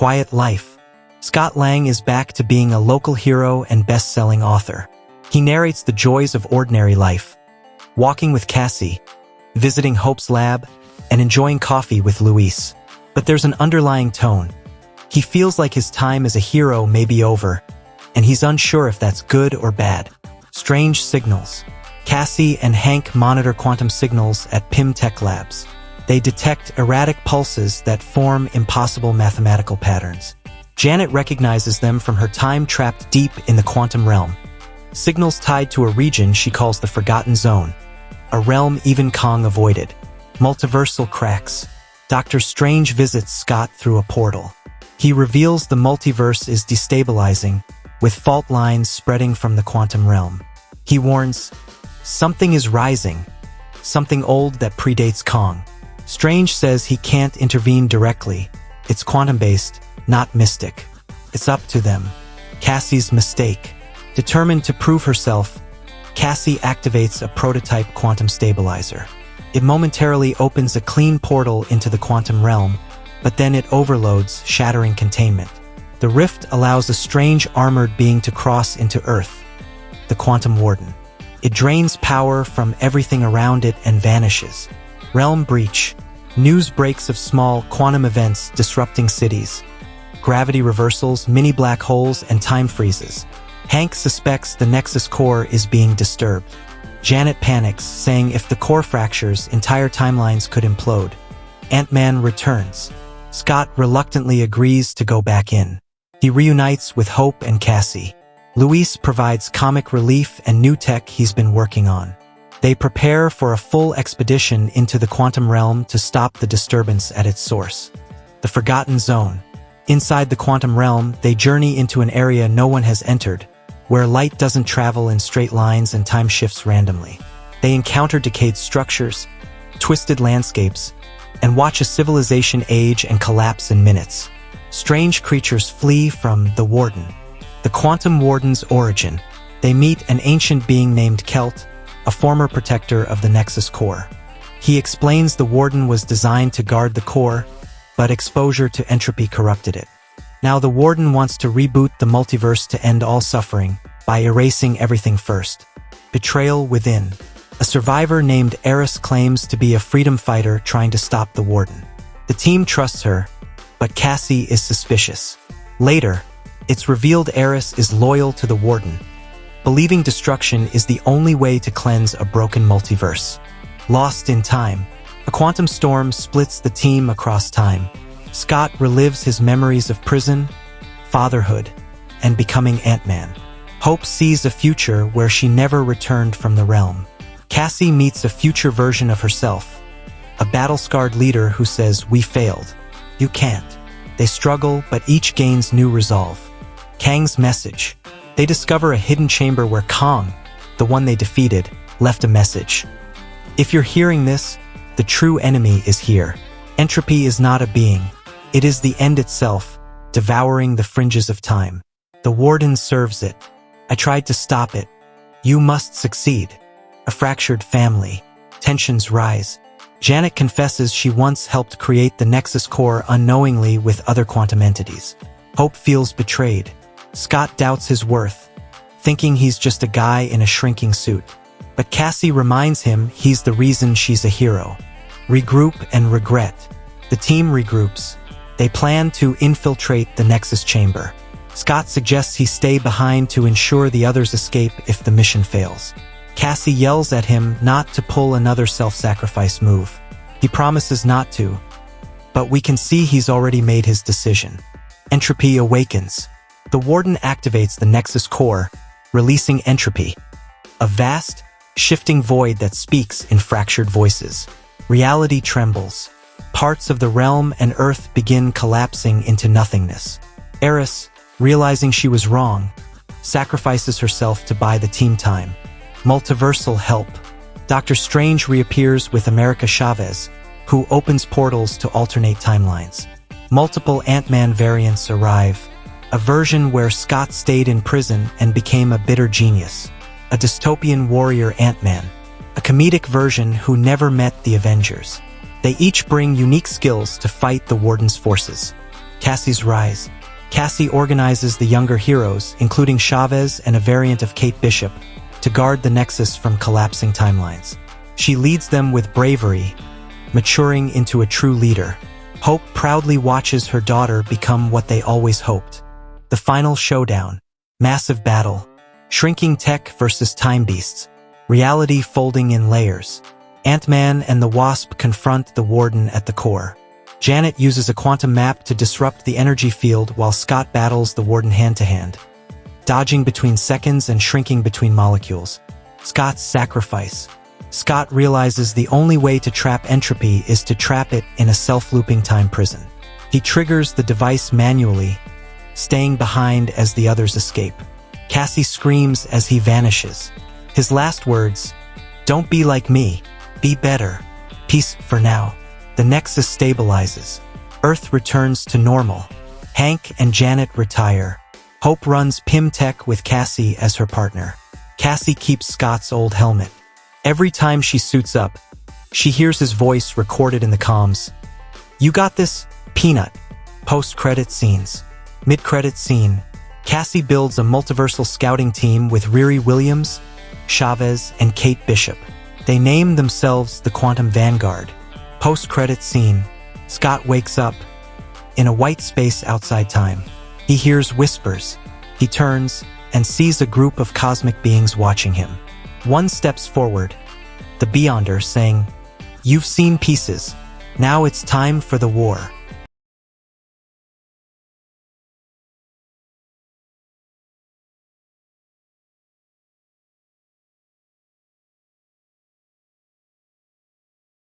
quiet life. Scott Lang is back to being a local hero and best-selling author. He narrates the joys of ordinary life, walking with Cassie, visiting Hope's lab, and enjoying coffee with Luis. But there's an underlying tone. He feels like his time as a hero may be over, and he's unsure if that's good or bad. Strange signals. Cassie and Hank monitor quantum signals at PIM Tech Labs. They detect erratic pulses that form impossible mathematical patterns. Janet recognizes them from her time trapped deep in the quantum realm. Signals tied to a region she calls the Forgotten Zone, a realm even Kang avoided. Multiversal cracks. Dr. Strange visits Scott through a portal. He reveals the multiverse is destabilizing, with fault lines spreading from the quantum realm. He warns, something is rising, something old that predates Kang. Strange says he can't intervene directly. It's quantum-based, not mystic. It's up to them. Cassie's mistake. Determined to prove herself, Cassie activates a prototype quantum stabilizer. It momentarily opens a clean portal into the quantum realm, but then it overloads, shattering containment. The rift allows a strange armored being to cross into Earth, the Quantum Warden. It drains power from everything around it and vanishes. Realm breach. News breaks of small quantum events disrupting cities. Gravity reversals, mini black holes, and time freezes. Hank suspects the Nexus core is being disturbed. Janet panics, saying if the core fractures, entire timelines could implode. Ant-Man returns. Scott reluctantly agrees to go back in. He reunites with Hope and Cassie. Luis provides comic relief and new tech he's been working on. They prepare for a full expedition into the quantum realm to stop the disturbance at its source. The Forgotten Zone. Inside the quantum realm, they journey into an area no one has entered, where light doesn't travel in straight lines and time shifts randomly. They encounter decayed structures, twisted landscapes, and watch a civilization age and collapse in minutes. Strange creatures flee from the Warden. The Quantum Warden's origin. They meet an ancient being named Kelt, a former protector of the Nexus core. He explains the Warden was designed to guard the core, but exposure to entropy corrupted it. Now the Warden wants to reboot the multiverse to end all suffering by erasing everything first. Betrayal within. A survivor named Eris claims to be a freedom fighter trying to stop the Warden. The team trusts her, but Cassie is suspicious. Later, it's revealed Eris is loyal to the Warden, believing destruction is the only way to cleanse a broken multiverse. Lost in time. A quantum storm splits the team across time. Scott relives his memories of prison, fatherhood, and becoming Ant-Man. Hope sees a future where she never returned from the realm. Cassie meets a future version of herself, a battle-scarred leader who says, "We failed. You can't." They struggle, but each gains new resolve. Kang's message. They discover a hidden chamber where Kang, the one they defeated, left a message. If you're hearing this, the true enemy is here. Entropy is not a being. It is the end itself, devouring the fringes of time. The Warden serves it. I tried to stop it. You must succeed. A fractured family. Tensions rise. Janet confesses she once helped create the Nexus core unknowingly with other quantum entities. Hope feels betrayed. Scott doubts his worth, thinking he's just a guy in a shrinking suit. But Cassie reminds him he's the reason she's a hero. Regroup and regret. The team regroups. They plan to infiltrate the Nexus chamber. Scott suggests he stay behind to ensure the others escape if the mission fails. Cassie yells at him not to pull another self-sacrifice move. He promises not to, but we can see he's already made his decision. Entropy awakens. The Warden activates the Nexus core, releasing entropy, a vast, shifting void that speaks in fractured voices. Reality trembles. Parts of the realm and Earth begin collapsing into nothingness. Eris, realizing she was wrong, sacrifices herself to buy the team time. Multiversal help. Dr. Strange reappears with America Chavez, who opens portals to alternate timelines. Multiple Ant-Man variants arrive. A version where Scott stayed in prison and became a bitter genius. A dystopian warrior Ant-Man. A comedic version who never met the Avengers. They each bring unique skills to fight the Warden's forces. Cassie's rise. Cassie organizes the younger heroes, including Chavez and a variant of Kate Bishop, to guard the Nexus from collapsing timelines. She leads them with bravery, maturing into a true leader. Hope proudly watches her daughter become what they always hoped. The final showdown. Massive battle. Shrinking tech versus time beasts. Reality folding in layers. Ant-Man and the Wasp confront the Warden at the core. Janet uses a quantum map to disrupt the energy field while Scott battles the Warden hand-to-hand, dodging between seconds and shrinking between molecules. Scott's sacrifice. Scott realizes the only way to trap entropy is to trap it in a self-looping time prison. He triggers the device manually, staying behind as the others escape. Cassie screams as he vanishes. His last words, "Don't be like me, be better. Peace for now." The Nexus stabilizes. Earth returns to normal. Hank and Janet retire. Hope runs PIM Tech with Cassie as her partner. Cassie keeps Scott's old helmet. Every time she suits up, she hears his voice recorded in the comms. "You got this, Peanut." Post-credit scenes. Mid-credit scene. Cassie builds a multiversal scouting team with Riri Williams, Chavez, and Kate Bishop. They name themselves the Quantum Vanguard. Post-credit scene. Scott wakes up in a white space outside time. He hears whispers. He turns and sees a group of cosmic beings watching him. One steps forward, the Beyonder saying, "You've seen pieces. Now it's time for the war."